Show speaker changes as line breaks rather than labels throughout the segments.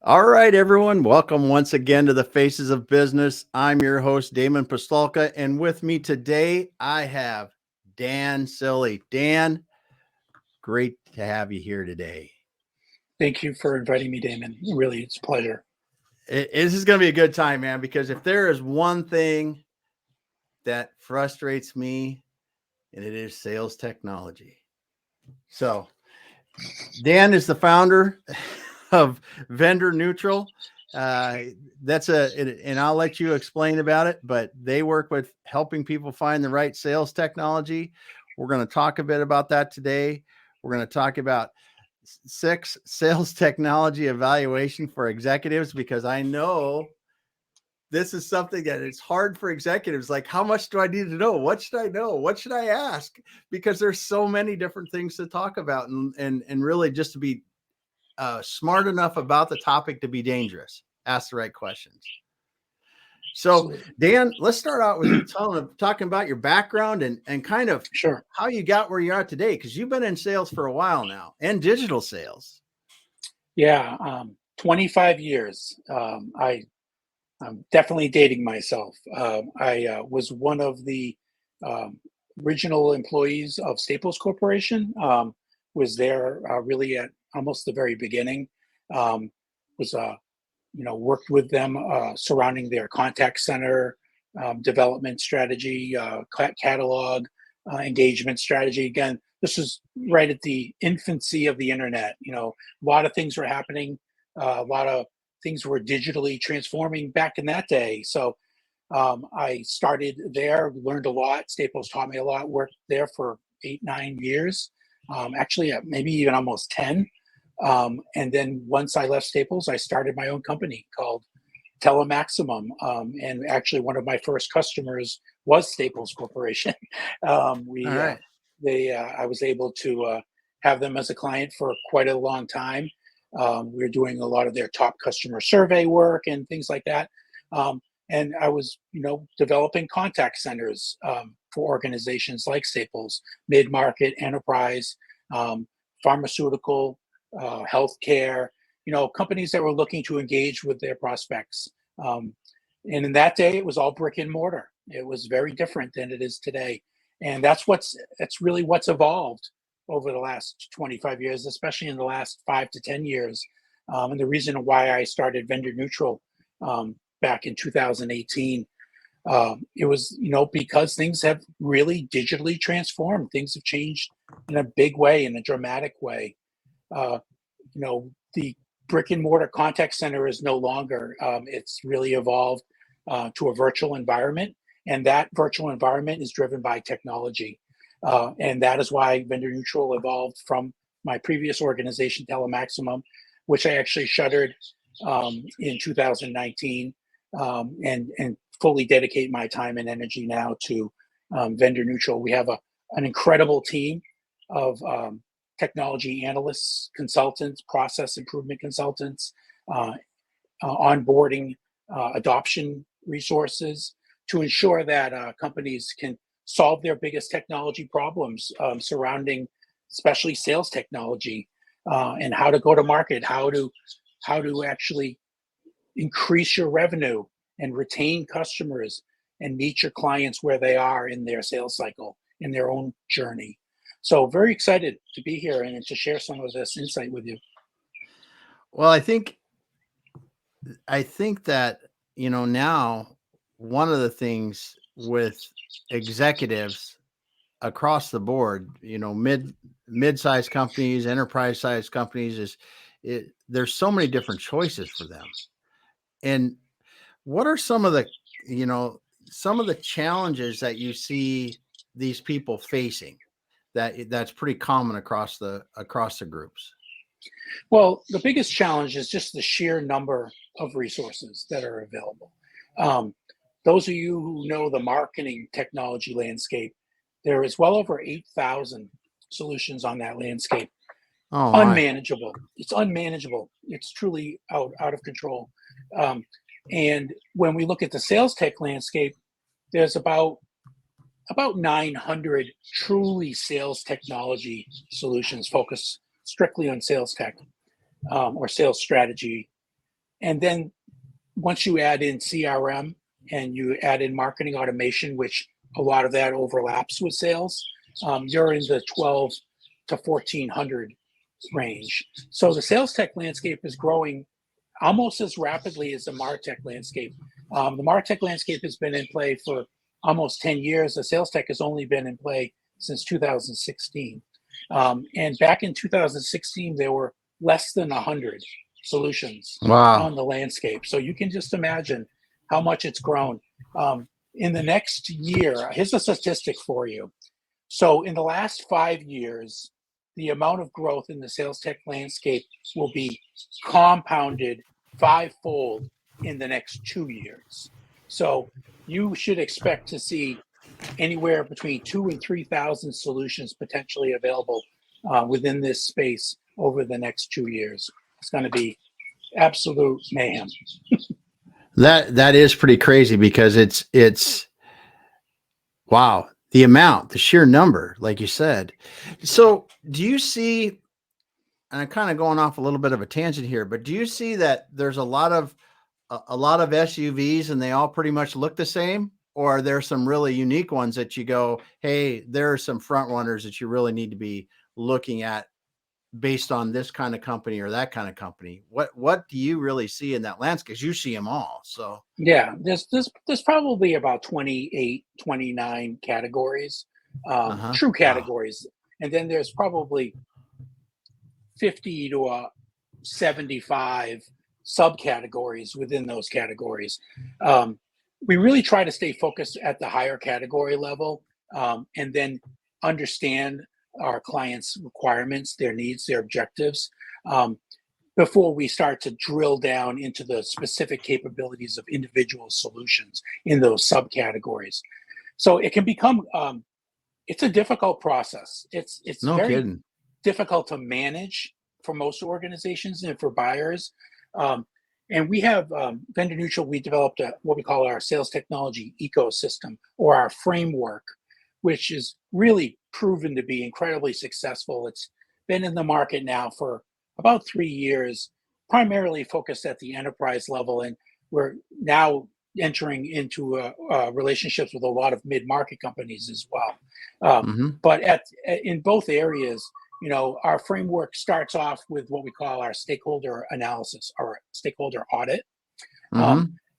All right, everyone. Welcome once again to the Faces of Business. I'm your host, Damon Pistolka, and with me today, I have Dan Cilley. Dan, great to have you here today.
Thank you for inviting me, Damon. Really, it's a pleasure.
This is going to be a good time, man, because if there is one thing that frustrates me, and it is sales technology. So, Dan is the founder of Vendor Neutral. And I'll let you explain about it, but they work with helping people find the right sales technology. We're going to talk a bit about that today. We're going to talk about 6 sales technology evaluation for executives, because I know this is something that it's hard for executives. Like, how much do I need to know? What should I know? What should I ask? Because there's so many different things to talk about, and really just to be smart enough about the topic to be dangerous. Ask the right questions. So, Dan, let's start out with you talking about your background and kind of
Sure.
how you got where you are today, because you've been in sales for a while now and digital sales.
Yeah, 25 years. I'm definitely dating myself. I was one of the um, original employees of Staples Corporation. Was there really at almost the very beginning. Was Worked with them surrounding their contact center development strategy, catalog engagement strategy. Again, this was right at the infancy of the internet. A lot of things were happening. A lot of things were digitally transforming back in that day. So I started there, learned a lot. Staples taught me a lot. Worked there for 8, 9 years. Actually, maybe even almost 10. And then once I left Staples, I started my own company called Telemaximum. And actually, one of my first customers was Staples Corporation.
All right.
I was able to have them as a client for quite a long time. We were doing a lot of their top customer survey work and things like that. And I was, developing contact centers for organizations like Staples, mid-market, enterprise, pharmaceutical, healthcare, companies that were looking to engage with their prospects. And in that day, it was all brick and mortar. It was very different than it is today. And that's really what's evolved over the last 25 years, especially in the last 5 to 10 years. And the reason why I started Vendor Neutral back in 2018, it was, because things have really digitally transformed. Things have changed in a big way, in a dramatic way. Uh, the brick and mortar contact center is no longer. It's really evolved to a virtual environment, and that virtual environment is driven by technology. And that is why Vendor Neutral evolved from my previous organization, Telemaximum, which I actually shuttered in 2019, and fully dedicate my time and energy now to Vendor Neutral. We have an incredible team of technology analysts, consultants, process improvement consultants, onboarding, adoption resources to ensure that companies can solve their biggest technology problems surrounding, especially sales technology, and how to go to market, how to actually increase your revenue and retain customers and meet your clients where they are in their sales cycle, in their own journey. So very excited to be here and to share some of this insight with you.
Well, I think that, now one of the things with executives across the board, mid-sized companies, enterprise-sized companies, there's so many different choices for them. And what are some of the challenges that you see these people facing that's pretty common across the groups?
Well, the biggest challenge is just the sheer number of resources that are available. Um, those of you who know the marketing technology landscape, there is well over 8,000 solutions on that landscape.
Oh my.
Unmanageable. It's unmanageable. It's truly out of control. Um, and when we look at the sales tech landscape, there's about 900 truly sales technology solutions focused strictly on sales tech or sales strategy. And then once you add in CRM and you add in marketing automation, which a lot of that overlaps with sales, you're in the 12 to 1400 range. So the sales tech landscape is growing almost as rapidly as the MarTech landscape. The MarTech landscape has been in play for almost 10 years. The sales tech has only been in play since 2016. And back in 2016, there were less than 100 solutions
Wow.
on the landscape. So you can just imagine how much it's grown. In the next year, here's a statistic for you. So in the last 5 years, the amount of growth in the sales tech landscape will be compounded fivefold in the next 2 years. So you should expect to see anywhere between 2,000 and 3,000 solutions potentially available within this space over the next 2 years. It's going to be absolute mayhem.
That is pretty crazy, because it's wow, the sheer number, like you said. So do you see, and I'm kind of going off a little bit of a tangent here, but do you see that there's a lot of SUVs and they all pretty much look the same? Or are there some really unique ones that you go, hey, there are some front runners that you really need to be looking at based on this kind of company or that kind of company? What do you really see in that landscape? 'Cause you see them all. So
Yeah, there's probably about 28, 29 categories, true
wow.
categories. And then there's probably 50 to 75 subcategories within those categories. We really try to stay focused at the higher category level, and then understand our clients' requirements, their needs, their objectives, before we start to drill down into the specific capabilities of individual solutions in those subcategories. So it can become it's a difficult process. It's
No
very
kidding.
difficult to manage for most organizations and for buyers. And we have vendor neutral. We developed what we call our sales technology ecosystem, or our framework, which is really proven to be incredibly successful. It's been in the market now for about 3 years, primarily focused at the enterprise level, and we're now entering into relationships with a lot of mid-market companies as well. But in both areas, our framework starts off with what we call our stakeholder analysis or stakeholder audit.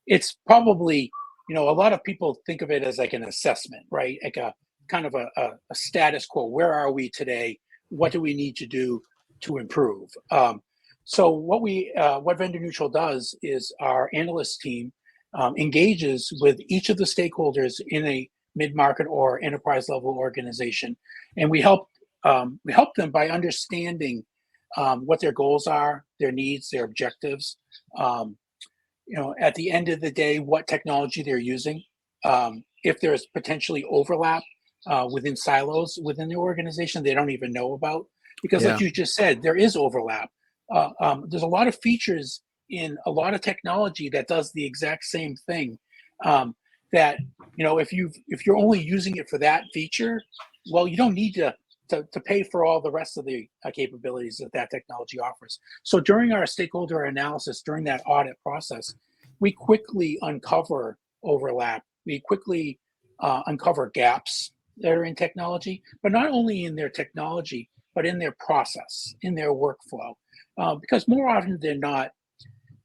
It's probably, a lot of people think of it as like an assessment, right? Like a kind of a status quo. Where are we today? What do we need to do to improve? So what Vendor Neutral does is our analyst team engages with each of the stakeholders in a mid-market or enterprise level organization, and we help them by understanding what their goals are, their needs, their objectives. At the end of the day, what technology they're using. If there's potentially overlap within silos within the organization they don't even know about, because like you just said, there is overlap. There's a lot of features in a lot of technology that does the exact same thing. That if you're only using it for that feature, well, you don't need to pay for all the rest of the capabilities that technology offers. So during our stakeholder analysis, during that audit process, we quickly uncover overlap. We quickly uncover gaps that are in technology, but not only in their technology, but in their process, in their workflow. Because more often than not,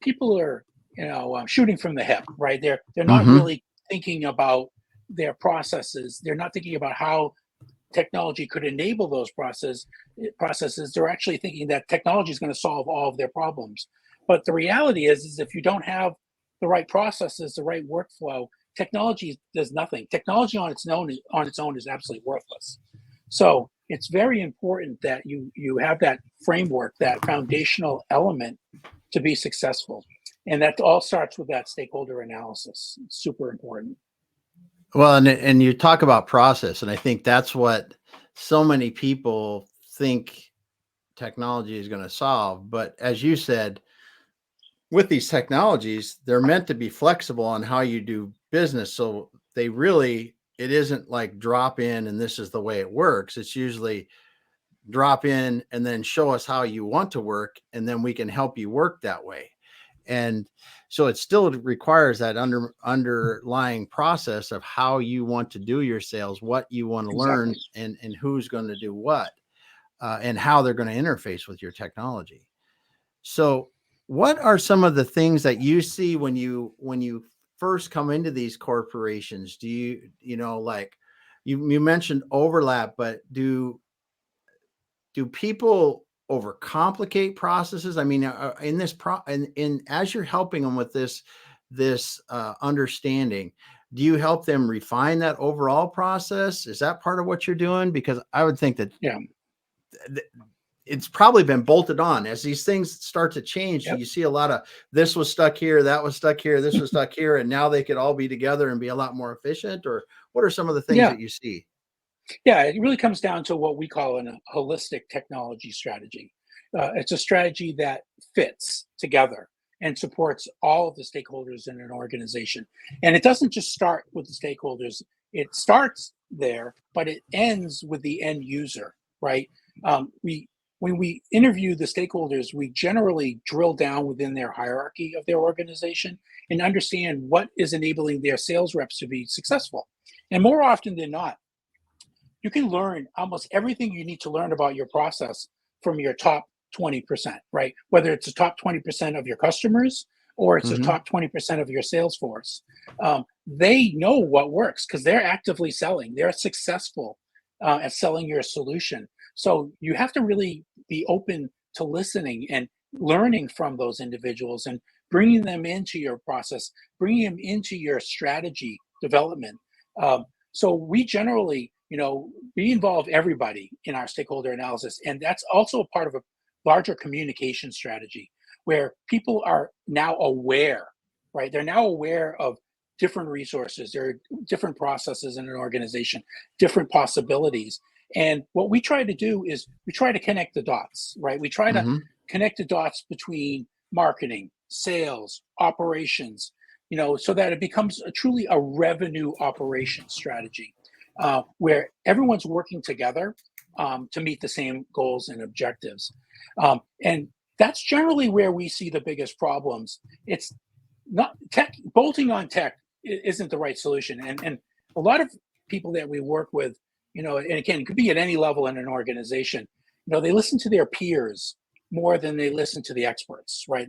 people are shooting from the hip, right? They're not really thinking about their processes. They're not thinking about how technology could enable those processes. They're actually thinking that technology is going to solve all of their problems. But the reality is if you don't have the right processes, the right workflow, technology does nothing. Technology on its own is absolutely worthless. So it's very important that you have that framework, that foundational element to be successful. And that all starts with that stakeholder analysis. It's super important.
Well, and you talk about process, and I think that's what so many people think technology is going to solve. But as you said, with these technologies, they're meant to be flexible on how you do business. So it isn't like drop in and this is the way it works. It's usually drop in and then show us how you want to work, and then we can help you work that way. And so it still requires that underlying process of how you want to do your sales, what you want to learn,
Exactly.
and who's going to do what, and how they're going to interface with your technology. So what are some of the things that you see when you first come into these corporations? Do like you mentioned overlap, but do people overcomplicate processes? I mean, in this in as you're helping them with this understanding, do you help them refine that overall process? Is that part of what you're doing? Because I would think that
Yeah.
th- it's probably been bolted on as these things start to change.
Yep.
You see a lot of this was stuck here, that was stuck here, this was stuck here, and now they could all be together and be a lot more efficient. Or what are some of the things
Yeah.
that you see?
Yeah, it really comes down to what we call a holistic technology strategy. It's a strategy that fits together and supports all of the stakeholders in an organization. And it doesn't just start with the stakeholders, it starts there, but it ends with the end user, right? We when we interview the stakeholders, we generally drill down within their hierarchy of their organization and understand what is enabling their sales reps to be successful. And more often than not, you can learn almost everything you need to learn about your process from your top 20%, right? Whether it's the top 20% of your customers or it's the
Hmm.
top 20% of your sales force. They know what works because they're actively selling, they're successful at selling your solution. So you have to really be open to listening and learning from those individuals and bringing them into your process, bringing them into your strategy development. So we generally, we involve everybody in our stakeholder analysis, and that's also a part of a larger communication strategy where people are now aware, right? They're now aware of different resources, there are different processes in an organization, different possibilities. And what we try to do is we try to connect the dots, right? We try to
Hmm.
connect the dots between marketing, sales, operations, so that it becomes truly a revenue operation strategy where everyone's working together to meet the same goals and objectives. And that's generally where we see the biggest problems. It's not tech, bolting on tech isn't the right solution. And a lot of people that we work with, and again, it could be at any level in an organization, they listen to their peers more than they listen to the experts, right?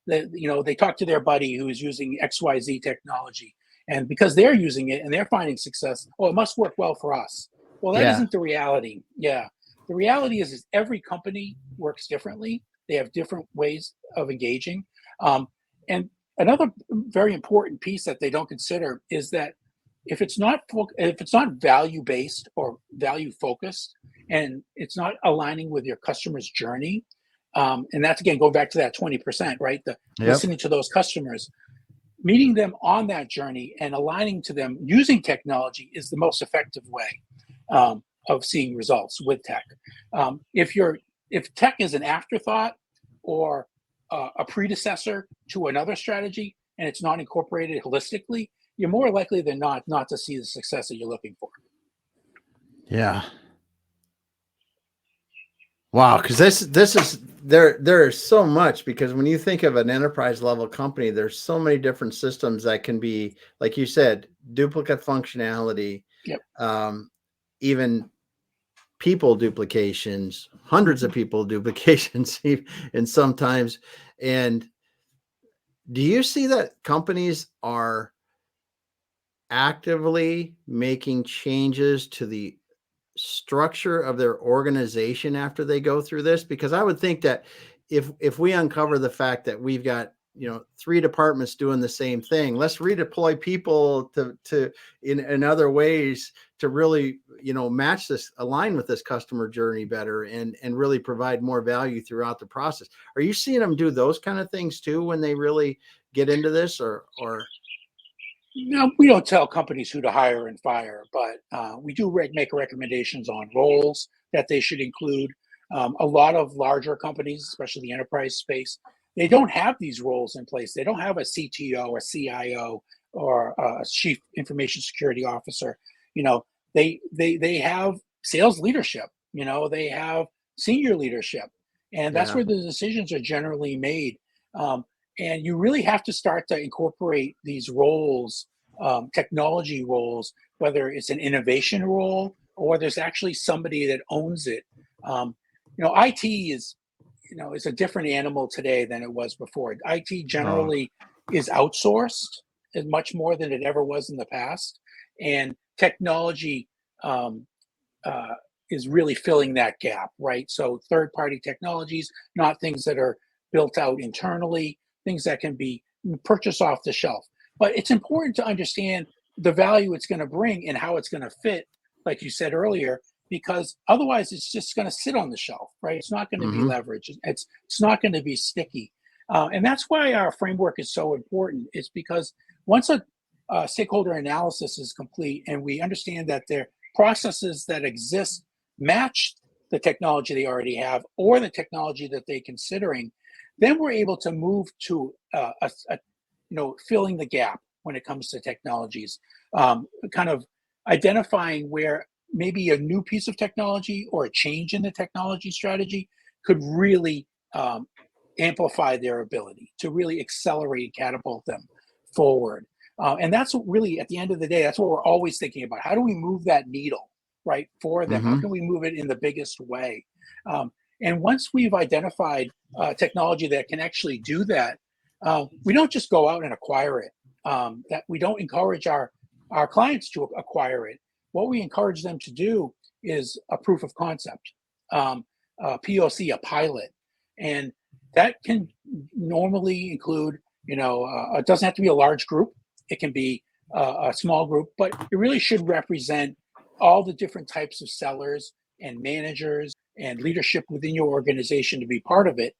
They talk to their buddy who's using XYZ technology. And because they're using it and they're finding success, oh, it must work well for us. Well, that
Yeah.
isn't the reality. Yeah. The reality is every company works differently. They have different ways of engaging. And another very important piece that they don't consider is that if it's not value based or value focused, and it's not aligning with your customer's journey, and that's again going back to that 20%, right? The
Yep.
listening to those customers, meeting them on that journey and aligning to them using technology is the most effective way of seeing results with tech. If tech is an afterthought or a predecessor to another strategy and it's not incorporated holistically, you're more likely than not to see the success that you're looking for.
Yeah. Wow, because this is there is so much, because when you think of an enterprise level company, there's so many different systems that can be, like you said, duplicate functionality,
Yep.
um, even people duplications, hundreds of
Hmm.
people duplications, and sometimes. And do you see that companies are actively making changes to the structure of their organization after they go through this? Because I would think that if we uncover the fact that we've got, three departments doing the same thing, let's redeploy people to in other ways to really, match this, align with this customer journey better, and really provide more value throughout the process. Are you seeing them do those kind of things too when they really get into this? Or
No, we don't tell companies who to hire and fire, but we do make recommendations on roles that they should include. A lot of larger companies, especially the enterprise space, they don't have these roles in place. They don't have a CTO, a CIO, or a chief information security officer. You know, they have sales leadership. They have senior leadership, and that's
yeah.
where the decisions are generally made. Um, And you really have to start to incorporate these roles, technology roles, whether it's an innovation role or there's actually somebody that owns it. IT is a different animal today than it was before. IT
Oh.
generally is outsourced as much more than it ever was in the past, and technology um, uh, is really filling that gap, right? So third-party technologies, not things that are built out internally, things that can be purchased off the shelf. But it's important to understand the value it's going to bring and how it's going to fit, like you said earlier, because otherwise it's just going to sit on the shelf, right? It's not going to be
Mm-hmm.
leveraged. It's not going to be sticky, and that's why our framework is so important. It's because once a stakeholder analysis is complete and we understand that their processes that exist match the technology they already have or the technology that they're considering, then we're able to move to filling the gap when it comes to technologies, kind of identifying where maybe a new piece of technology or a change in the technology strategy could really amplify their ability to really accelerate, catapult them forward. And that's what really, at the end of the day, that's what we're always thinking about. How do we move that needle, right, for them? How
Mm-hmm.
can we move it in the biggest way? And once we've identified technology that can actually do that, we don't just go out and acquire it. That we don't encourage our clients to acquire it. What we encourage them to do is a proof of concept, a POC, a pilot, and that can normally include, it doesn't have to be a large group. It can be a small group, but it really should represent all the different types of sellers and managers and leadership within your organization to be part of it,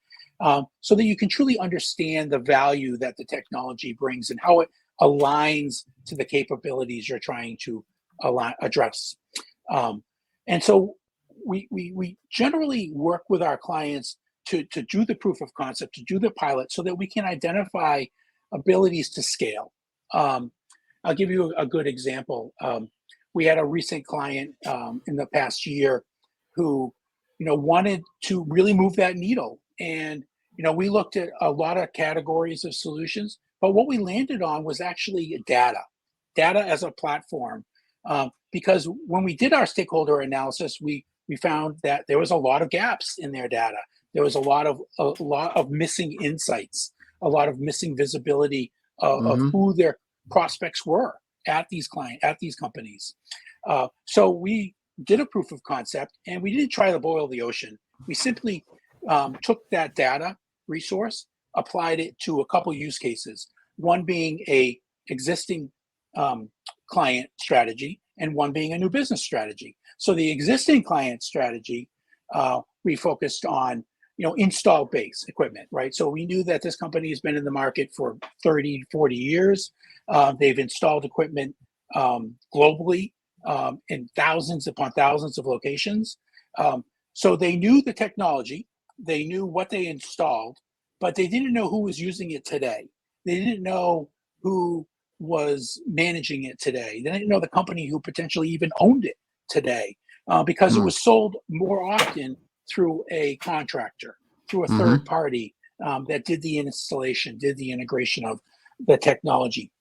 so that you can truly understand the value that the technology brings and how it aligns to the capabilities you're trying to address. And so we generally work with our clients to do the proof of concept, to do the pilot, so that we can identify abilities to scale. Um, I'll give you a good example. We had a recent client in the past year who, wanted to really move that needle. And, we looked at a lot of categories of solutions, but what we landed on was actually data as a platform. Because when we did our stakeholder analysis, we found that there was a lot of gaps in their data. There was a lot of missing insights, a lot of missing visibility of
Mm-hmm.
who their prospects were at these companies. So we did a proof of concept, and we didn't try to boil the ocean. We simply took that data resource, applied it to a couple use cases. One being a existing client strategy, and one being a new business strategy. So the existing client strategy, we focused on install base equipment, right? So we knew that this company has been in the market for 30, 40 years. They've installed equipment globally in thousands upon thousands of locations. So they knew the technology, they knew what they installed, but they didn't know who was using it today. They didn't know who was managing it today. They didn't know the company who potentially even owned it today, because it was sold more often through a contractor, through a
Mm-hmm.
third party that did the installation, did the integration of the technology.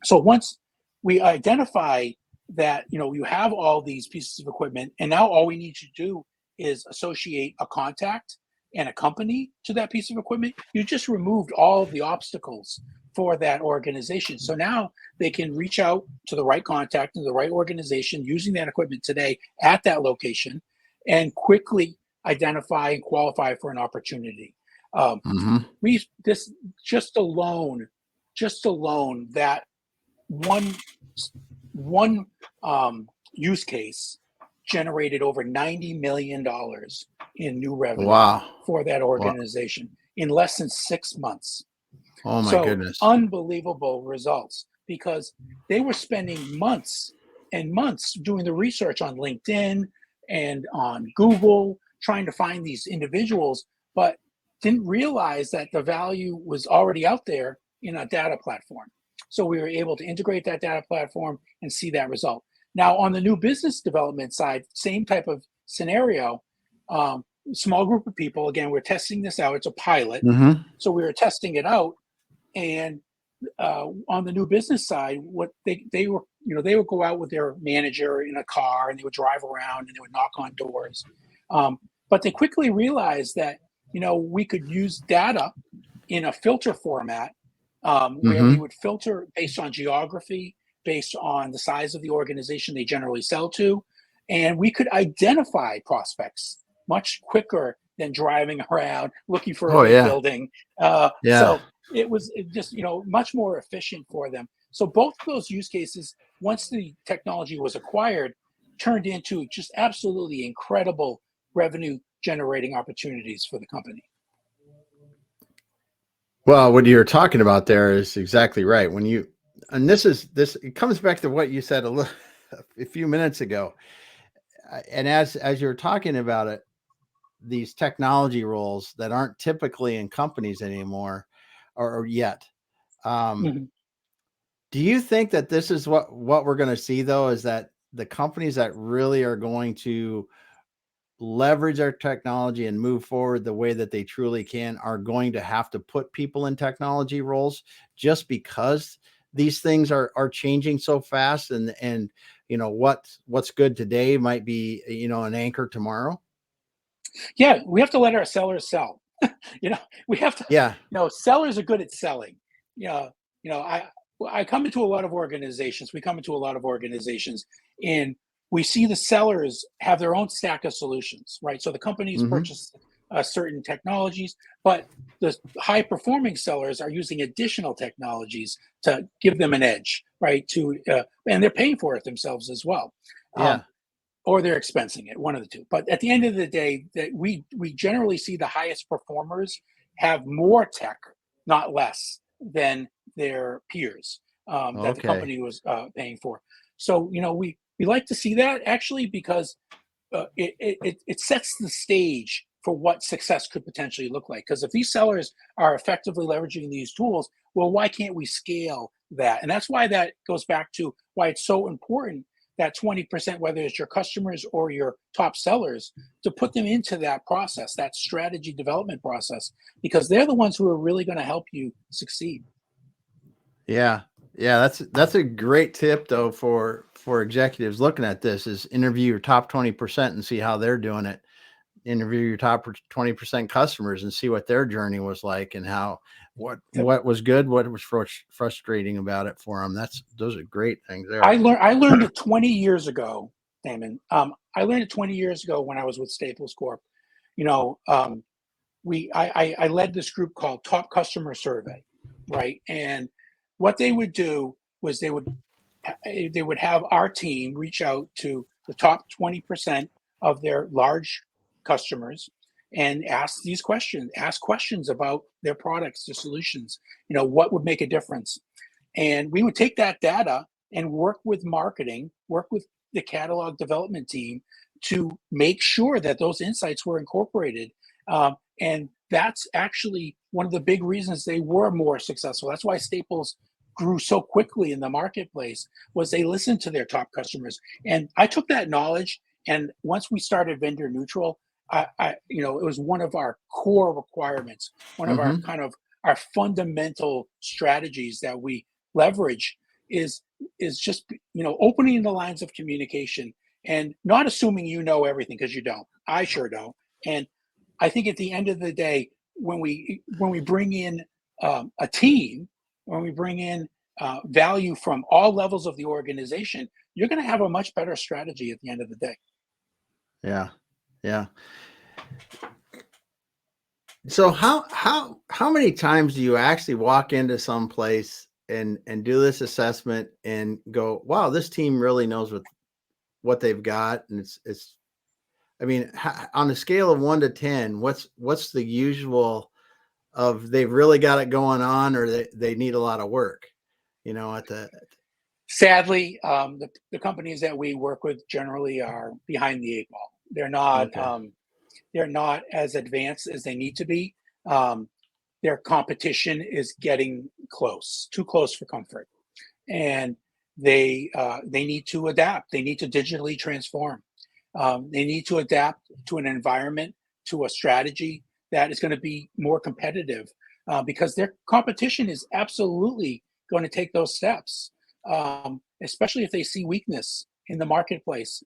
So once we identify that you have all these pieces of equipment, and now all we need to do is associate a contact and a company to that piece of equipment, you just removed all of the obstacles for that organization. So now they can reach out to the right contact and the right organization using that equipment today at that location and quickly identify and qualify for an opportunity. Um,
Mm-hmm.
we this just alone that one use case generated over $90 million in new revenue
Wow.
for that
Wow.
organization in less than 6 months.
Oh my
So
goodness.
unbelievable results, because they were spending months and months doing the research on LinkedIn and on Google, trying to find these individuals, but didn't realize that the value was already out there in a data platform. So we were able to integrate that data platform and see that result. Now, on the new business development side, same type of scenario. small group of people. Again, we're testing this out. It's a pilot.
Mm-hmm.
So we were testing it out. And on the new business side, what they were, they would go out with their manager in a car and they would drive around and they would knock on doors. But they quickly realized that, we could use data in a filter format where
Mm-hmm.
they would filter based on geography, based on the size of the organization they generally sell to. And we could identify prospects much quicker than driving around looking for a
Oh
big
yeah.
building.
Yeah.
So it was just, much more efficient for them. So both of those use cases, once the technology was acquired, turned into just absolutely incredible revenue generating opportunities for the company.
Well, what you're talking about there is exactly right. And it comes back to what you said a few minutes ago. And as you're talking about it, these technology roles that aren't typically in companies anymore or yet.
Mm-hmm.
Do you think that this is what we're going to see though, is that the companies that really are going to leverage our technology and move forward the way that they truly can are going to have to put people in technology roles just because these things are changing so fast and what's good today might be an anchor tomorrow?
Yeah, we have to let our sellers sell. We have to.
Yeah.
Sellers are good at selling. You know, I come into a lot of organizations. We come into a lot of organizations, and we see the sellers have their own stack of solutions, right? So the companies
Mm-hmm.
purchase certain technologies, but the high performing sellers are using additional technologies to give them an edge, right? And they're paying for it themselves as well.
Yeah.
Or they're expensing it, one of the two. But at the end of the day, that we generally see the highest performers have more tech, not less, than their peers that the
Okay.
company was paying for. So we like to see that actually because it sets the stage for what success could potentially look like. Because if these sellers are effectively leveraging these tools, well, why can't we scale that? And that's why that goes back to why it's so important that 20%, whether it's your customers or your top sellers, to put them into that process, that strategy development process, because they're the ones who are really going to help you succeed.
Yeah. Yeah, that's a great tip though for executives looking at this is interview your top 20% and see how they're doing it. Interview your top 20% customers and see what their journey was like and what was good, what was frustrating about it for them. Those are great things there.
I learned it 20 years ago, Damon. I learned it 20 years ago when I was with Staples Corp. I led this group called Top Customer Survey, right? And what they would do was they would have our team reach out to the top 20% of their large customers and ask questions about their products, their solutions, what would make a difference. And we would take that data and work with marketing, work with the catalog development team to make sure that those insights were incorporated. And that's actually one of the big reasons they were more successful. That's why Staples grew so quickly in the marketplace, was they listened to their top customers. And I took that knowledge, and once we started vendor neutral, it was one of our core requirements, one of our
Mm-hmm.
kind of our fundamental strategies that we leverage is just opening the lines of communication and not assuming everything, because you don't. I sure don't. And I think at the end of the day, when we bring in a team, when we bring in value from all levels of the organization, you're going to have a much better strategy at the end of the day.
Yeah. Yeah. So how many times do you actually walk into some place and do this assessment and go, wow, this team really knows what they've got, and it's I mean, on a scale of 1 to 10, what's the usual of they've really got it going on or they need a lot of work, at the
Sadly, the companies that we work with generally are behind the eight ball.
okay.
They're not as advanced as they need to be. Their competition is getting close, too close for comfort, and they need to adapt. They need to digitally transform. They need to adapt to an environment to a strategy that is going to be more competitive, because their competition is absolutely going to take those steps, especially if they see weakness in the marketplace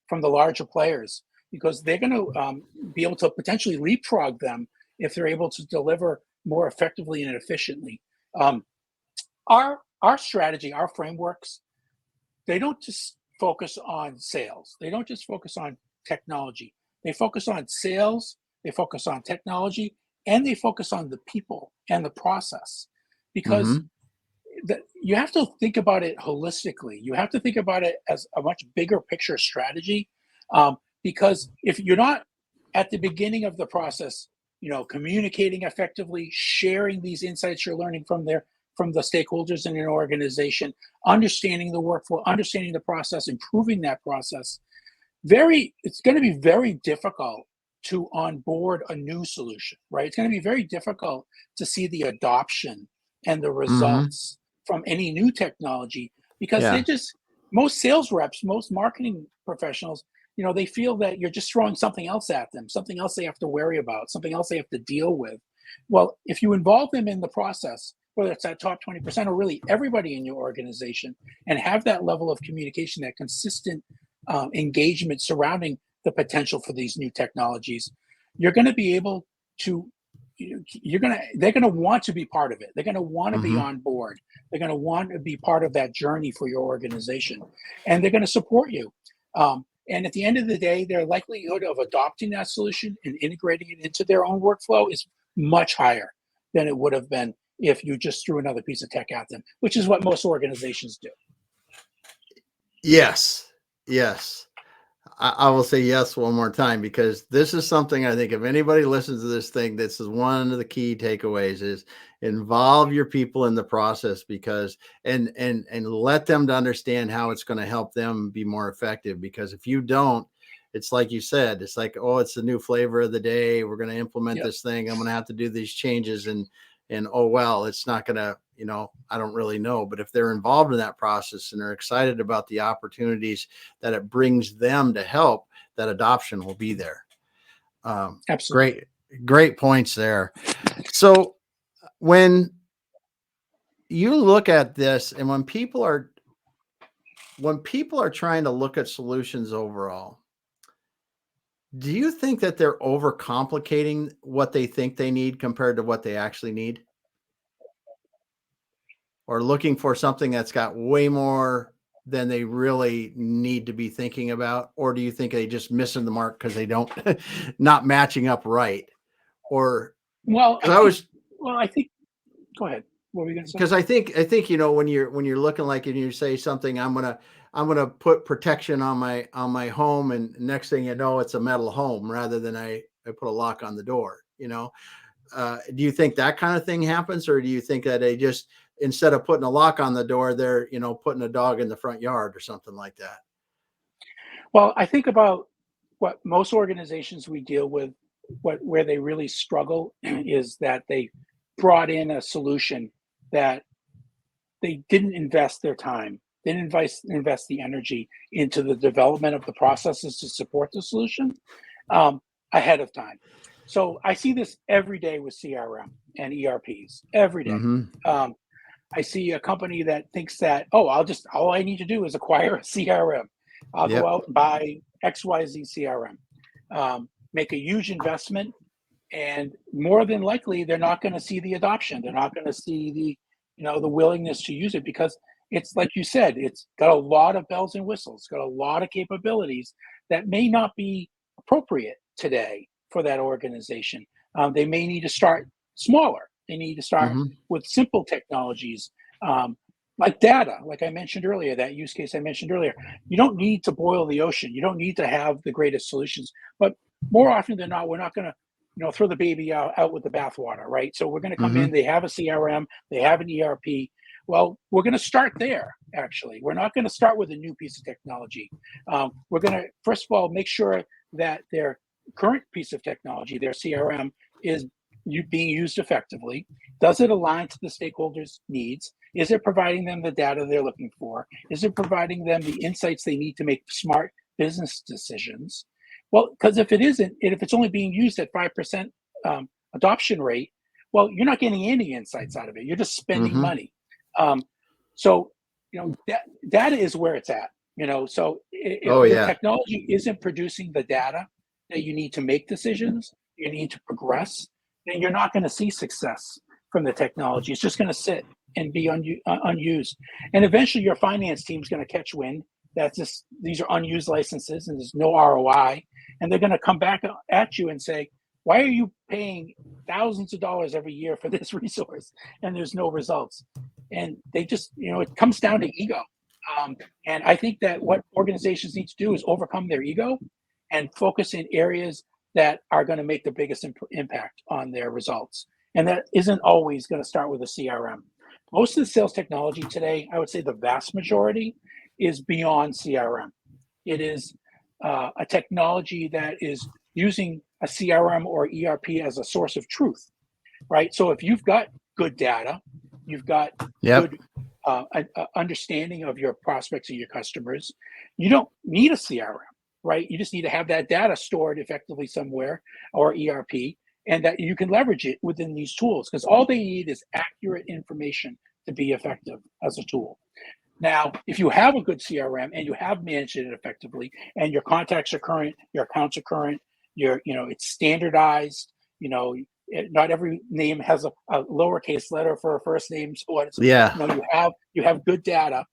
from the larger players, because they're going to be able to potentially leapfrog them if they're able to deliver more effectively and efficiently. Our strategy, our frameworks, they don't just focus on sales. They don't just focus on technology. They focus on sales, they focus on technology, and they focus on the people and the process. Because you have to think about it holistically. You have to think about it as a much bigger picture strategy. Because if you're not at the beginning of the process, communicating effectively, sharing these insights you're learning from the stakeholders in an organization, understanding the workflow, understanding the process, improving that process, it's going to be very difficult to onboard a new solution, right? It's going to be very difficult to see the adoption and the results from any new technology, because most sales reps, most marketing professionals, they feel that you're just throwing something else at them, something else they have to worry about, something else they have to deal with. Well, if you involve them in the process, whether it's that top 20% or really everybody in your organization, and have that level of communication, that consistent engagement surrounding the potential for these new technologies, you're going to be able to, they're going to want to be part of it. They're going to want to be on board. They're going to want to be part of that journey for your organization, and they're going to support you. And at the end of the day, their likelihood of adopting that solution and integrating it into their own workflow is much higher than it would have been if you just threw another piece of tech at them, which is what most organizations do.
Yes. I will say yes one more time, because this is something I think if anybody listens to this thing, this is one of the key takeaways: is involve your people in the process, because and let them to understand how it's going to help them be more effective. Because if you don't, it's like you said, it's like, oh, it's the new flavor of the day. We're going to implement this thing. I'm going to have to do these changes, and oh, well, it's not going to, I don't really know. But if they're involved in that process and they're excited about the opportunities that it brings them to help, that adoption will be there.
Absolutely.
Great points there. So when you look at this, and when people are trying to look at solutions overall, do you think that they're overcomplicating what they think they need compared to what they actually need? Or looking for something that's got way more than they really need to be thinking about? Or do you think they just missing the mark because they don't not matching up right? Or
Well, I think go ahead. What were you going to say?
Because I think when you're looking, like, and you say something, I'm gonna put protection on my home, and next thing you know, it's a metal home rather than I put a lock on the door. Do you think that kind of thing happens, or do you think that they just, instead of putting a lock on the door, they're putting a dog in the front yard or something like that?
Well, I think about what most organizations we deal with, where they really struggle is that they brought in a solution that they didn't invest their time, they didn't invest the energy into the development of the processes to support the solution ahead of time. So I see this every day with CRM and ERPs every day. I see a company that thinks that, all I need to do is acquire a CRM. I'll go out and buy XYZ CRM, make a huge investment, and more than likely, they're not going to see the adoption. They're not going to see the willingness to use it, because it's like you said, it's got a lot of bells and whistles, got a lot of capabilities that may not be appropriate today for that organization. They may need to start smaller. They need to start with simple technologies, like data, like I mentioned earlier, that use case I mentioned earlier. You don't need to boil the ocean. You don't need to have the greatest solutions. But more often than not, we're not going to throw the baby out with the bathwater, right? So we're going to come in, they have a CRM, they have an ERP. Well, we're going to start there, actually. We're not going to start with a new piece of technology. We're going to, first of all, make sure that their current piece of technology, their CRM, is being used effectively. Does it align to the stakeholders' needs? Is it providing them the data they're looking for? Is it providing them the insights they need to make smart business decisions? Well, because if it isn't, and if it's only being used at 5% adoption rate, well, you're not getting any insights out of it. You're just spending
Mm-hmm.
money. Um, so, that data is where it's at. So if
Oh
your
yeah.
technology isn't producing the data that you need to make decisions, you need to progress, then you're not going to see success from the technology. It's just going to sit and be unused. And eventually your finance team's going to catch wind that these are unused licenses and there's no ROI. And they're going to come back at you and say, why are you paying thousands of dollars every year for this resource and there's no results? And they just, it comes down to ego. And I think that what organizations need to do is overcome their ego and focus in areas that are going to make the biggest impact on their results. And that isn't always going to start with a CRM. Most of the sales technology today, I would say the vast majority, is beyond CRM. It is a technology that is using a CRM or ERP as a source of truth, right? So if you've got good data, you've got
Yep.
good understanding of your prospects or your customers, you don't need a CRM, right? You just need to have that data stored effectively somewhere, or ERP, and that you can leverage it within these tools, because all they need is accurate information to be effective as a tool. Now, if you have a good CRM and you have managed it effectively, and your contacts are current, your accounts are current, it's standardized, not every name has a lowercase letter for a first name. So
Yeah.
you have good data.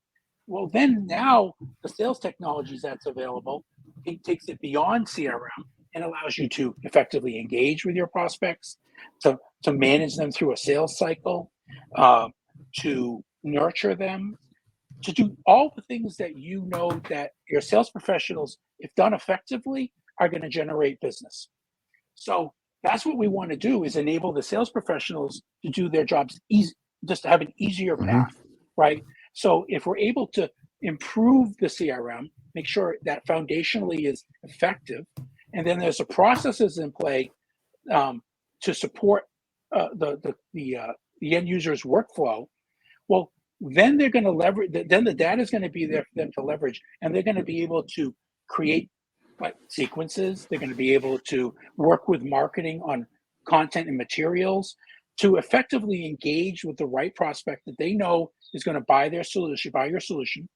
Well, then now the sales technologies that's available, it takes it beyond CRM and allows you to effectively engage with your prospects, to manage them through a sales cycle, to nurture them, to do all the things that that your sales professionals, if done effectively, are going to generate business. So that's what we want to do, is enable the sales professionals to do their jobs easy, just to have an easier
Mm-hmm.
path, right? So if we're able to improve the CRM, make sure that foundationally is effective, and then there's the processes in play to support the end user's workflow, well, then they're going to leverage. Then the data is going to be there for them to leverage, and they're going to be able to create sequences. They're going to be able to work with marketing on content and materials to effectively engage with the right prospect that they know is going to buy your solution,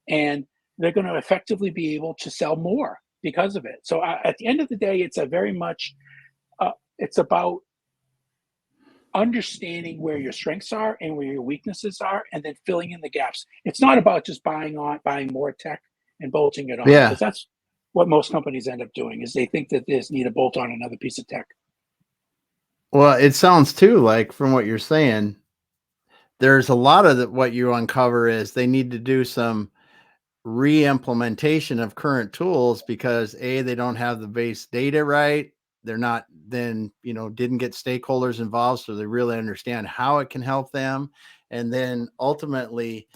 and they're going to effectively be able to sell more because of it. So at the end of the day, it's a very much it's about understanding where your strengths are and where your weaknesses are, and then filling in the gaps. It's not about just buying more tech and bolting it on,
Yeah.
because that's what most companies end up doing, is they think that they just need to bolt on another piece of tech.
Well, it sounds too like, from what you're saying, there's a lot of what you uncover is they need to do some re-implementation of current tools, because they don't have the base data right. They're not, then didn't get stakeholders involved so they really understand how it can help them. And then ultimately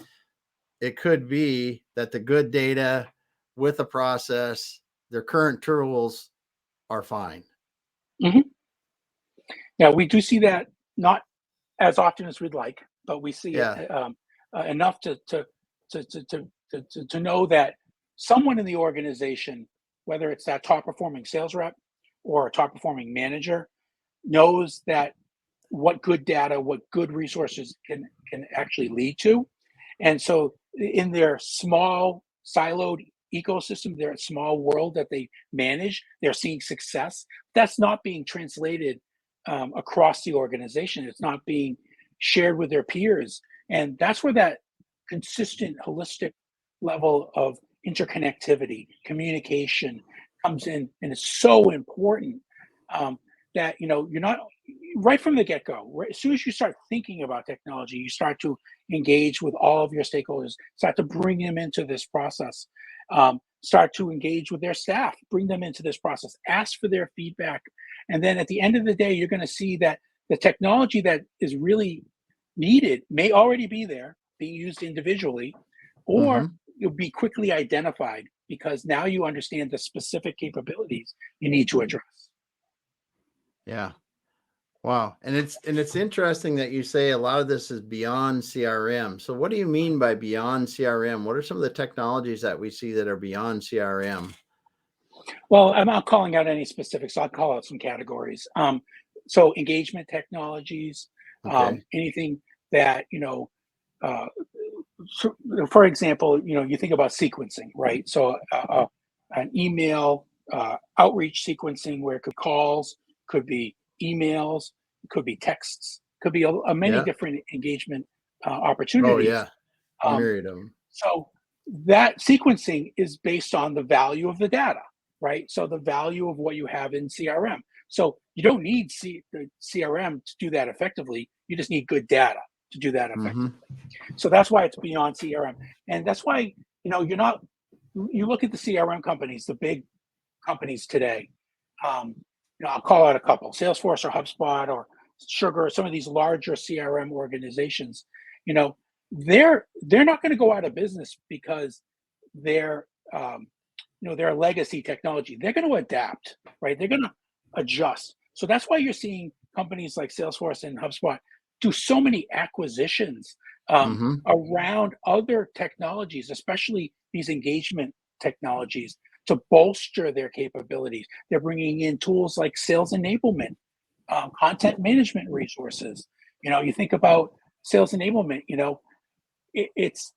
it could be that the good data with the process, their current tools are fine.
Mm-hmm. Yeah, we do see that, not as often as we'd like, but we see it
Yeah.
enough to know that someone in the organization, whether it's that top performing sales rep or a top performing manager, knows that what good data, what good resources can actually lead to. And so in their small siloed ecosystem, their small world that they manage, they're seeing success. That's not being translated across the organization. It's not being shared with their peers. And that's where that consistent, holistic level of interconnectivity, communication comes in, and it's so important, that you're not, right from the get-go, right, as soon as you start thinking about technology, you start to engage with all of your stakeholders, start to bring them into this process, start to engage with their staff, bring them into this process, ask for their feedback. And then at the end of the day, you're going to see that the technology that is really needed may already be there, being used individually, or
Mm-hmm.
you'll be quickly identified because now you understand the specific capabilities you need to address.
Yeah. Wow. And it's interesting that you say a lot of this is beyond CRM. So what do you mean by beyond CRM? What are some of the technologies that we see that are beyond CRM?
Well, I'm not calling out any specifics. I'll call out some categories. So engagement technologies,
Okay.
anything that, uh, so, for example, you think about sequencing, right? So an email outreach sequencing where it could calls, could be emails, could be texts, could be a many
Yeah.
different engagement
Oh
opportunities.
yeah.
Um,
Myriad of them.
so that sequencing is based on the value of the data, right? So the value of what you have in CRM. So you don't need the CRM to do that effectively. You just need good data to do that
Mm-hmm.
effectively. So that's why it's beyond CRM. And that's why, you're not, you look at the CRM companies, the big companies today. Um, I'll call out a couple: Salesforce or HubSpot or Sugar, some of these larger CRM organizations. You know, they're not going to go out of business because they're they're a legacy technology. They're going to adapt, right? They're going to adjust. So that's why you're seeing companies like Salesforce and HubSpot do so many acquisitions
Mm-hmm.
around other technologies, especially these engagement technologies, to bolster their capabilities. They're bringing in tools like sales enablement, content management resources. You think about sales enablement. It's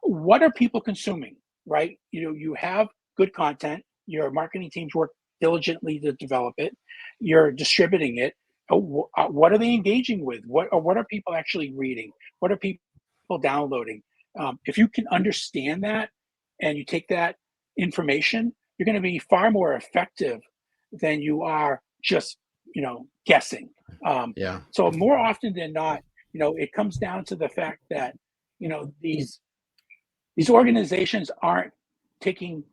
what are people consuming, right? You have good content. Your marketing teams work diligently to develop it. You're distributing it. What are they engaging with? What are people actually reading? What are people downloading? If you can understand that and you take that information, you're going to be far more effective than you are just guessing.
Yeah.
So more often than not, it comes down to the fact that these organizations aren't taking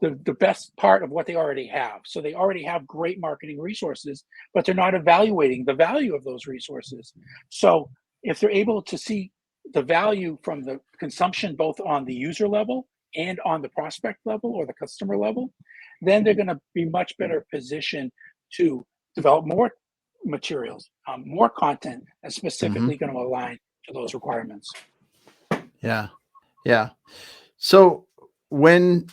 the best part of what they already have. So they already have great marketing resources, but they're not evaluating the value of those resources. So if they're able to see the value from the consumption, both on the user level and on the prospect level or the customer level, then they're going to be much better positioned to develop more materials, more content that's
Mm-hmm.
specifically going to align to those requirements.
Yeah. Yeah. So when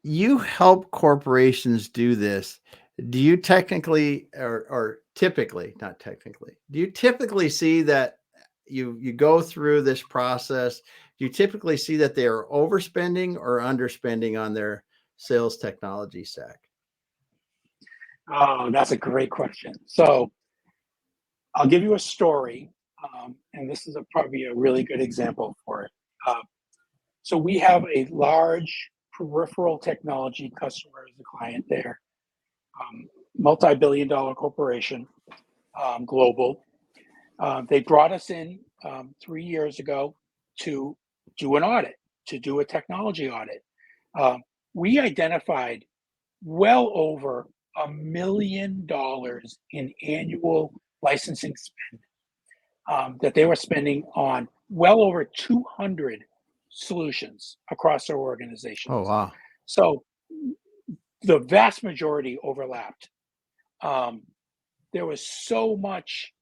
you help corporations do this, do you technically or typically, not technically, do you typically see that you go through this process? Do you typically see that they are overspending or underspending on their sales technology stack?
Oh, that's a great question. So I'll give you a story, and this is probably a really good example for it. Uh, so we have a large peripheral technology customer as a client there, multi-billion-dollar corporation, global. They brought us in 3 years ago to do an audit, to do a technology audit. Um, we identified well over $1 million in annual licensing spend that they were spending on well over 200 solutions across their
Oh,
organizations.
wow.
So the vast majority overlapped. Um, there was so much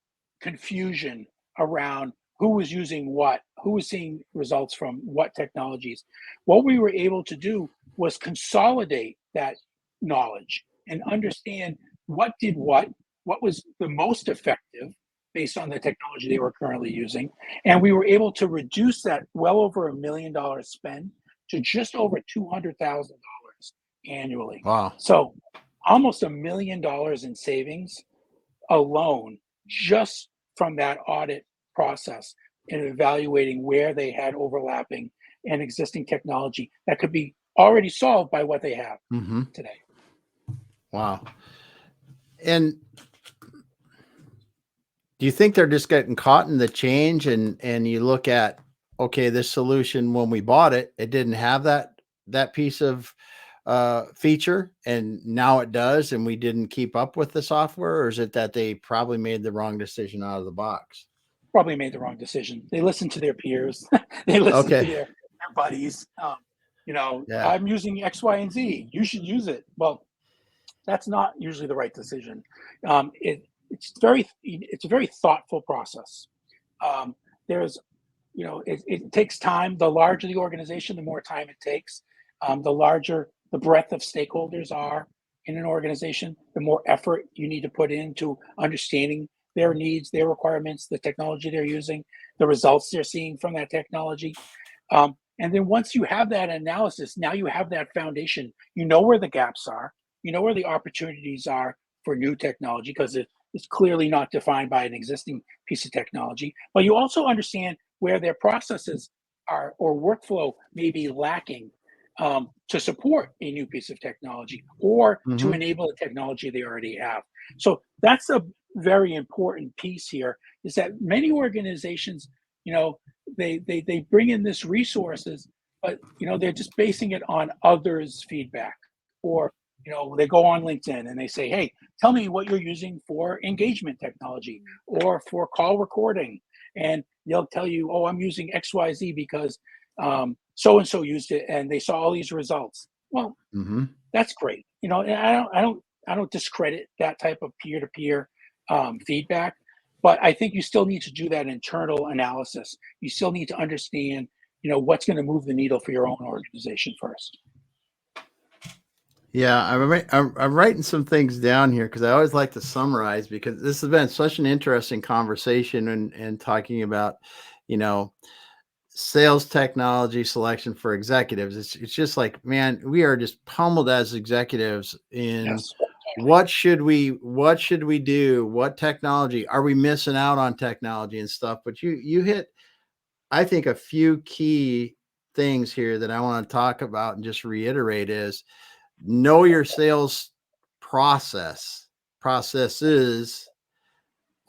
confusion around who was using what, who was seeing results from what technologies. What we were able to do was consolidate that knowledge and understand what did what was the most effective based on the technology they were currently using. And we were able to reduce that well over $1 million spend to just over $200,000 annually.
Wow.
So almost $1 million in savings alone just from that audit process and evaluating where they had overlapping and existing technology that could be already solved by what they have
Mm-hmm.
today.
Wow. And do you think they're just getting caught in the change and you look at, okay, this solution when we bought it, it didn't have that piece of feature and now it does and we didn't keep up with the software, or is it that they probably made the wrong decision out of the box?
Probably made the wrong decision. They listen to their peers. They listen to
Okay.
their buddies.
Yeah.
I'm using X, Y, and Z. You should use it. Well, that's not usually the right decision. It's a very thoughtful process. Um, there's it takes time. The larger the organization, the more time it takes. The larger the breadth of stakeholders are in an organization, the more effort you need to put into understanding their needs, their requirements, the technology they're using, the results they're seeing from that technology. And then once you have that analysis, now you have that foundation. You know where the gaps are. You know where the opportunities are for new technology because it's clearly not defined by an existing piece of technology. But you also understand where their processes are or workflow may be lacking to support a new piece of technology or to enable the technology they already have. So that's a very important piece here, is that many organizations, they bring in this resources, but they're just basing it on others' feedback, or they go on LinkedIn and they say, hey, tell me what you're using for engagement technology or for call recording, and they'll tell you, oh, I'm using XYZ because so and so used it and they saw all these results. Well, that's great. And I don't discredit that type of peer-to-peer feedback, but I think you still need to do that internal analysis. You still need to understand, what's going to move the needle for your own organization first.
Yeah, I'm writing some things down here because I always like to summarize, because this has been such an interesting conversation and talking about, sales technology selection for executives. It's just like, man, we are just pummeled as executives in
Yes.
what should we do? What technology are we missing out on technology and stuff? But you hit, I think, a few key things here that I want to talk about and just reiterate is know your sales processes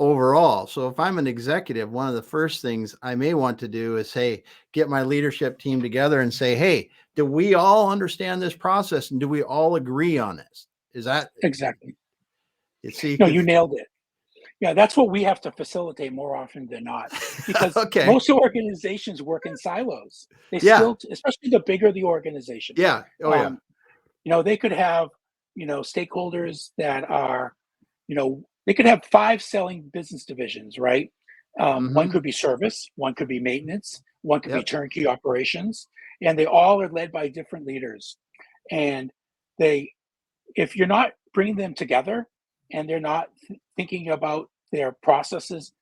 overall. So if I'm an executive, one of the first things I may want to do is, hey, get my leadership team together and say, hey, do we all understand this process and do we all agree on this? Is that
Exactly?
see?
No, you nailed it. Yeah, that's what we have to facilitate more often than not, because
Okay.
most organizations work in silos. They
Yeah.
still, especially the bigger the organization,
Yeah. Oh yeah.
they could have, stakeholders that are, they could have 5 selling business divisions, right? One
Mm-hmm.
could be service, one could be maintenance, one could be
Yep.
turnkey operations, and they all are led by different leaders. And they, if you're not bringing them together and they're not thinking about their processes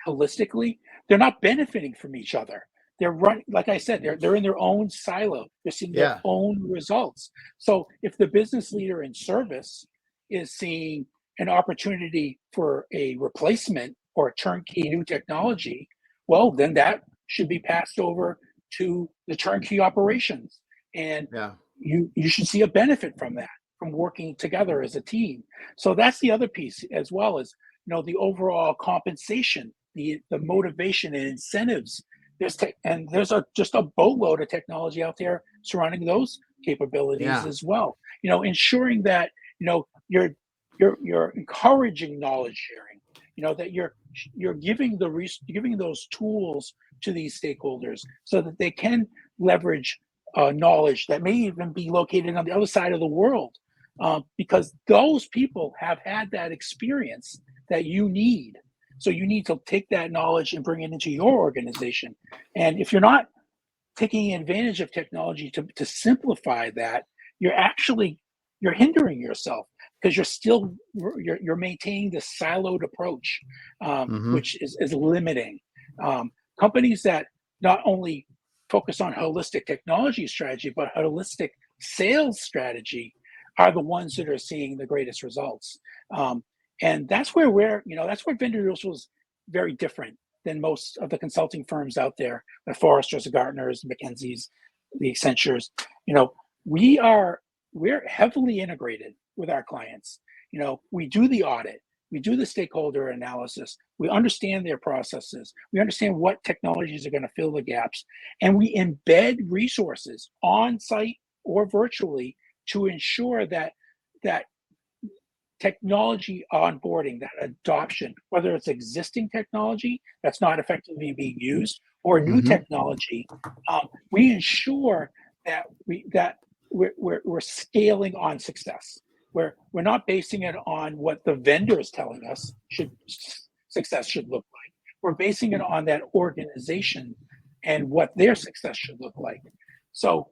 holistically, they're not benefiting from each other. They're running, like I said, they're in their own silo. They're seeing their
Yeah.
own results. So if the business leader in service is seeing an opportunity for a replacement or a turnkey new technology, well, then that should be passed over to the turnkey operations, and
Yeah.
you should see a benefit from that, from working together as a team. So that's the other piece, as well as the overall compensation, the motivation and incentives. There's just a boatload of technology out there surrounding those capabilities
Yeah.
as well. Ensuring that you're encouraging knowledge sharing. That you're giving those tools to these stakeholders so that they can leverage knowledge that may even be located on the other side of the world, because those people have had that experience that you need. So you need to take that knowledge and bring it into your organization. And if you're not taking advantage of technology to simplify that, you're hindering yourself, because you're maintaining this siloed approach,
Mm-hmm.
which is limiting. Companies that not only focus on holistic technology strategy but holistic sales strategy are the ones that are seeing the greatest results. And that's where that's where Vendor Neutral is very different than most of the consulting firms out there, the Forresters, the Gartners, McKinsey's, the Accentures. You know, we're heavily integrated with our clients. We do the audit, we do the stakeholder analysis, we understand their processes, we understand what technologies are going to fill the gaps, and we embed resources on site or virtually to ensure that technology onboarding, that adoption, whether it's existing technology that's not effectively being used or new
Mm-hmm.
technology, we ensure that we're scaling on success. We're not basing it on what the vendor is telling us success should look like. We're basing it on that organization and what their success should look like. So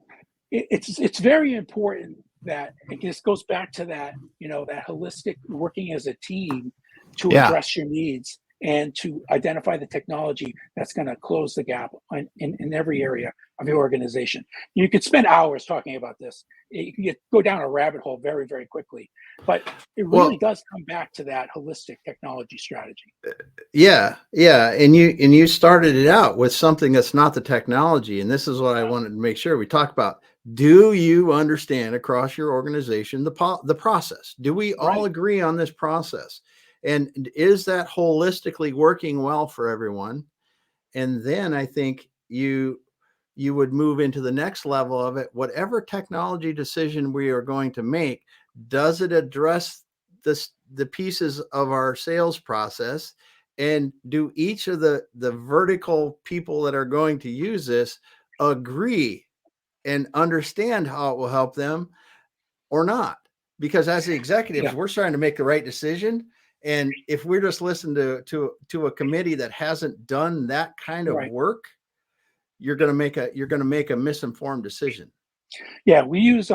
it's very important that it just goes back to that, that holistic working as a team to
Yeah.
address your needs and to identify the technology that's going to close the gap in every area of your organization. You could spend hours talking about this. You can go down a rabbit hole very, very quickly, but it really
Well,
does come back to that holistic technology strategy.
yeah, yeah. And you started it out with something that's not the technology. And this is what I wanted to make sure we talk about. Do you understand across your organization the process? Do we all
Right.
agree on this process? And is that holistically working well for everyone? And then I think you would move into the next level of it. Whatever technology decision we are going to make, does it address the pieces of our sales process? And do each of the vertical people that are going to use this agree and understand how it will help them or not? Because as the executives,
Yeah.
we're trying to make the right decision. And if we're just listening to a committee that hasn't done that kind of
Right.
work, you're going to make a misinformed decision.
Yeah. We use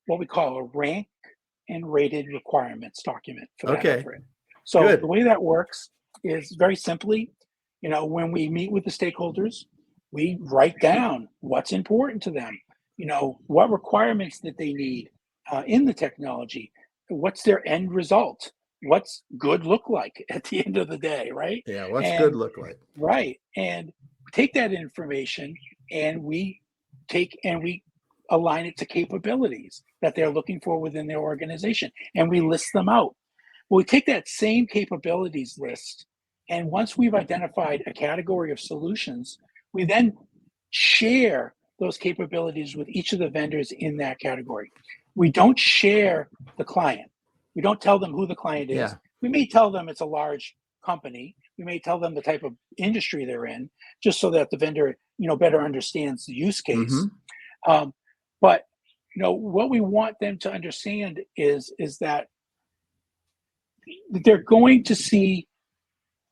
what we call a rank and rated requirements document for that
Okay,
effort. So the
good.
way that works is very simply, when we meet with the stakeholders, we write down what's important to them, what requirements that they need in the technology, what's their end result, what's good look like at the end of the day, right?
Yeah, what's good
And
look like?
right, and take that information and we align it to capabilities that they're looking for within their organization, and we list them out. Well, we take that same capabilities list, and once we've identified a category of solutions, we then share those capabilities with each of the vendors in that category. We don't share the client. We don't tell them who the client is.
Yeah.
We may tell them it's a large company. We may tell them the type of industry they're in, just so that the vendor, better understands the use
Mm-hmm.
case. Um, but what we want them to understand is that they're going to see.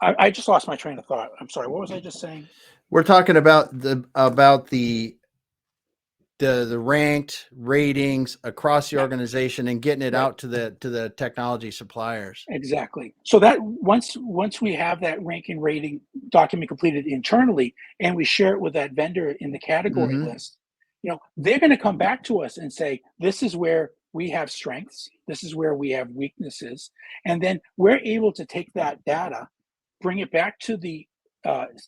I just lost my train of thought. I'm sorry. What was I just saying?
We're talking about the ranked ratings across the
Yeah,
organization and getting it
right.
out to the technology suppliers.
Exactly. So that once we have that rank and rating document completed internally, and we share it with that vendor in the category
Mm-hmm.
list, they're going to come back to us and say, "This is where we have strengths. This is where we have weaknesses," and then we're able to take that data, bring it back to the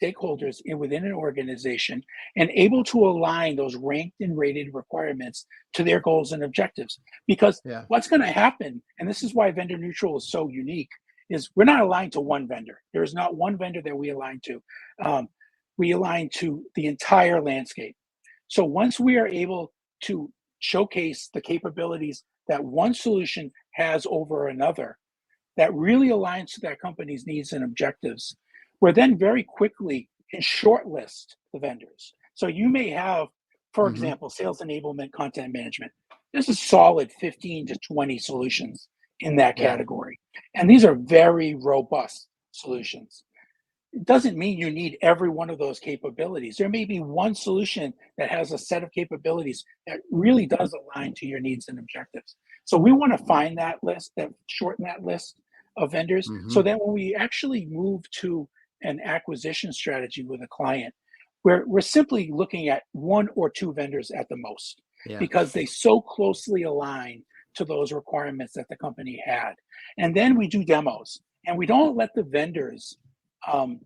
stakeholders within an organization, and able to align those ranked and rated requirements to their goals and objectives. Because
Yeah.
what's going to happen, and this is why vendor neutral is so unique, is we're not aligned to one vendor. There is not one vendor that we align to. We align to the entire landscape. So once we are able to showcase the capabilities that one solution has over another, that really aligns to that company's needs and objectives, we're then very quickly can shortlist the vendors. So you may have, for
Mm-hmm.
example, sales enablement, content management. This is solid 15 to 20 solutions in that
Yeah.
category. And these are very robust solutions. It doesn't mean you need every one of those capabilities. There may be one solution that has a set of capabilities that really does align to your needs and objectives. So we want to find that list, that shorten that list of vendors, so
Mm-hmm.
that when we actually move to an acquisition strategy with a client, we're simply looking at one or two vendors at the most,
Yeah.
because they so closely align to those requirements that the company had. And then we do demos, and we don't let the vendors um,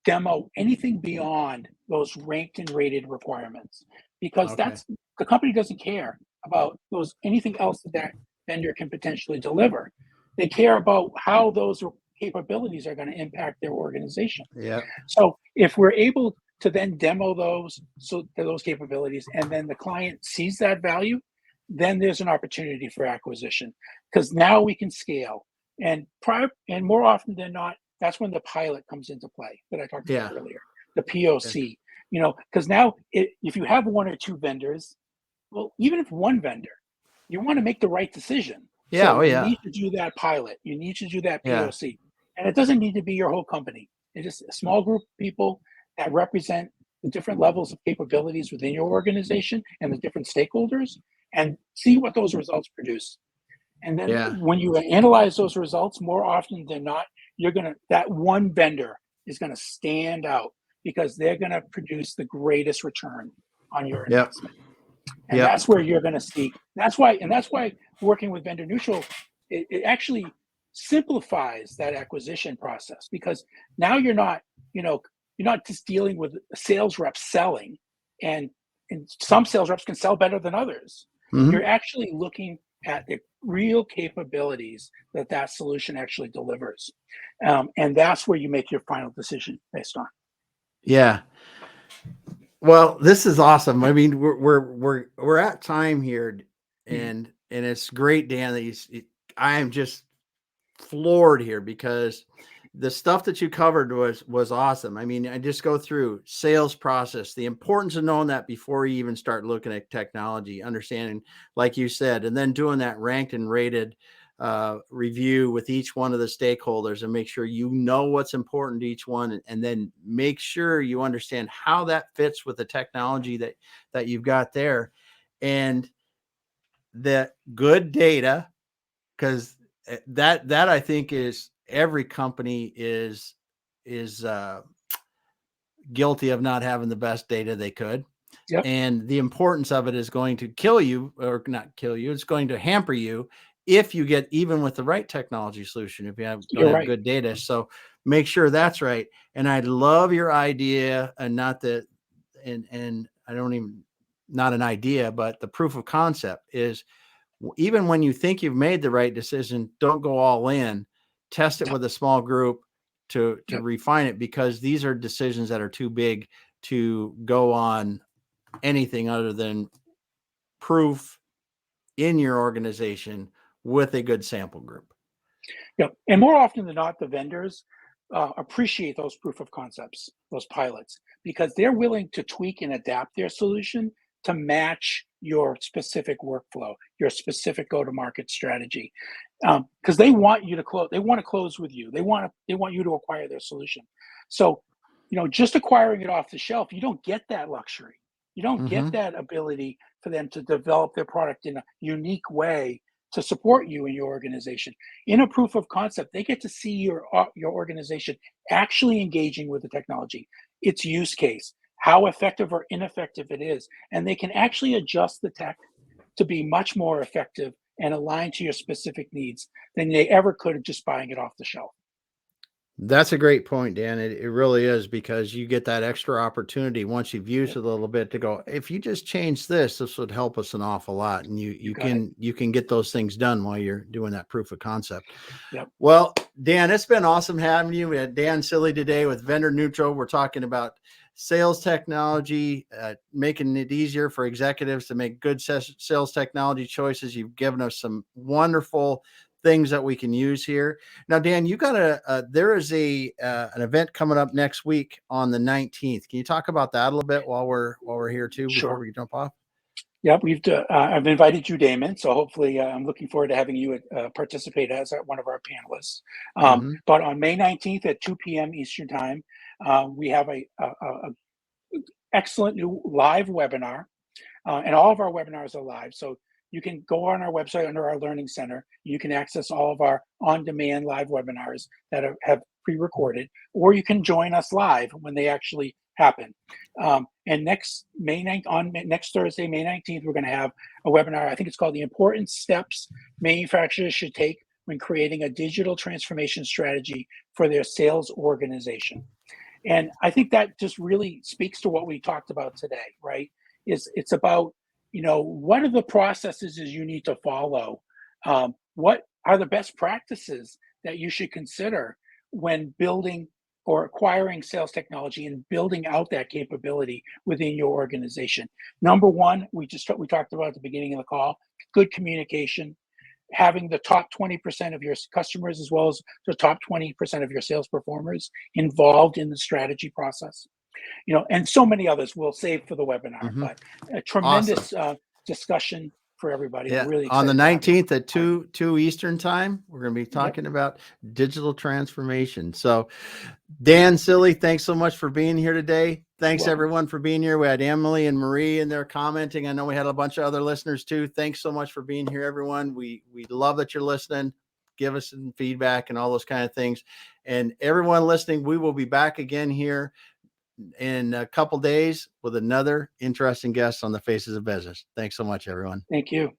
demo anything beyond those ranked and rated requirements, because
Okay.
that's the company doesn't care about those anything else that vendor can potentially deliver. They care about how those capabilities are going to impact their organization.
Yeah.
So if we're able to then demo those capabilities, and then the client sees that value, then there's an opportunity for acquisition, because now we can scale. And more often than not, that's when the pilot comes into play that I talked about
Yeah.
earlier, the
Yeah.
POC. Because now if you have one or two vendors, well, even if one vendor, you want to make the right decision.
Yeah.
So
Oh,
you
yeah.
need to do that pilot. You need to do that
Yeah.
POC. And it doesn't need to be your whole company. It's just a small group of people that represent the different levels of capabilities within your organization and the different stakeholders. and see what those results produce. And then
Yeah.
when you analyze those results, more often than not, that one vendor is gonna stand out because they're gonna produce the greatest return on your
Yep.
investment. And
Yep.
that's where you're gonna see. That's why working with vendor neutral, it actually simplifies that acquisition process, because now you're not just dealing with a sales rep selling, and some sales reps can sell better than others.
Mhm.
You're actually looking at the real capabilities that solution actually delivers, and that's where you make your final decision based on.
Yeah. Well, this is awesome. I mean, we're at time here,
Mhm.
and it's great, Dan. I am just floored here because the stuff that you covered was awesome. I mean, I just go through sales process, the importance of knowing that before you even start looking at technology, understanding, like you said, and then doing that ranked and rated review with each one of the stakeholders and make sure you know what's important to each one, and then make sure you understand how that fits with the technology that you've got there, and the good data, because that I think is every company is guilty of not having the best data they could.
Yep,
And the importance of it is going to kill you, or not kill you. It's going to hamper you if you get, even with the right technology solution, if you don't
you're
have
right.
good data. So make sure that's right. And I love your idea, and not that, and I don't even, not an idea, but the proof of concept is, even when you think you've made the right decision, don't go all in. Test it
Yep,
with a small group to
yep.
refine it, because these are decisions that are too big to go on anything other than proof in your organization with a good sample group.
Yeah, and more often than not, the vendors appreciate those proof of concepts, those pilots, because they're willing to tweak and adapt their solution to match your specific workflow, your specific go-to-market strategy, because they want you to close. They want to close with you. They want you to acquire their solution. So, just acquiring it off the shelf, you don't get that luxury. You don't get
Hmm.
that ability for them to develop their product in a unique way to support you in your organization. In a proof of concept, they get to see your organization actually engaging with the technology, its use case, how effective or ineffective it is, and they can actually adjust the tech to be much more effective and aligned to your specific needs than they ever could just buying it off the shelf.
That's a great point, Dan. It really is, because you get that extra opportunity once you've used
Yep,
it a little bit to go, if you just change this would help us an awful lot. And you
you
you
got it.
can you can get those things done while you're doing that proof of concept.
Yep.
Well, Dan, it's been awesome having you. We had Dan Cilley today with Vendor Neutral. We're talking about sales technology, making it easier for executives to make good sales technology choices. You've given us some wonderful things that we can use here. Now, Dan, you got there is an event coming up next week on the 19th. Can you talk about that a little bit while we're here too, before
Sure.
we jump off?
Yep, I've invited you, Damon. So hopefully, I'm looking forward to having you participate as one of our panelists.
Hmm.
But on May 19th at 2 p.m. Eastern Time, we have a excellent new live webinar, and all of our webinars are live. So you can go on our website under our Learning Center. You can access all of our on-demand live webinars that have pre-recorded, or you can join us live when they actually happen. And next May 9th, next Thursday, May 19th, we're going to have a webinar. I think it's called "The Important Steps Manufacturers Should Take When Creating a Digital Transformation Strategy for Their Sales Organization." And I think that just really speaks to what we talked about today, right? It's about, what are the processes is you need to follow? What are the best practices that you should consider when building or acquiring sales technology and building out that capability within your organization? Number one, we talked about at the beginning of the call, good communication, having the top 20% of your customers as well as the top 20% of your sales performers involved in the strategy process, and so many others we'll save for the webinar,
Hmm.
but a
Awesome.
tremendous discussion for everybody. We're
Yeah,
really
on the
excited to have you
19th at
part of
2 Eastern time, we're going to be
it. Yep.
talking about digital transformation. So, Dan Cilley, thanks so much for being here today. Thanks
Welcome.
everyone for being here. We had Emily and Marie in there commenting. I know we had a bunch of other listeners too. Thanks so much for being here, everyone. We love that you're listening. Give us some feedback and all those kind of things. And everyone listening, we will be back again here in a couple days with another interesting guest on the Faces of Business. Thanks so much, everyone.
Thank you.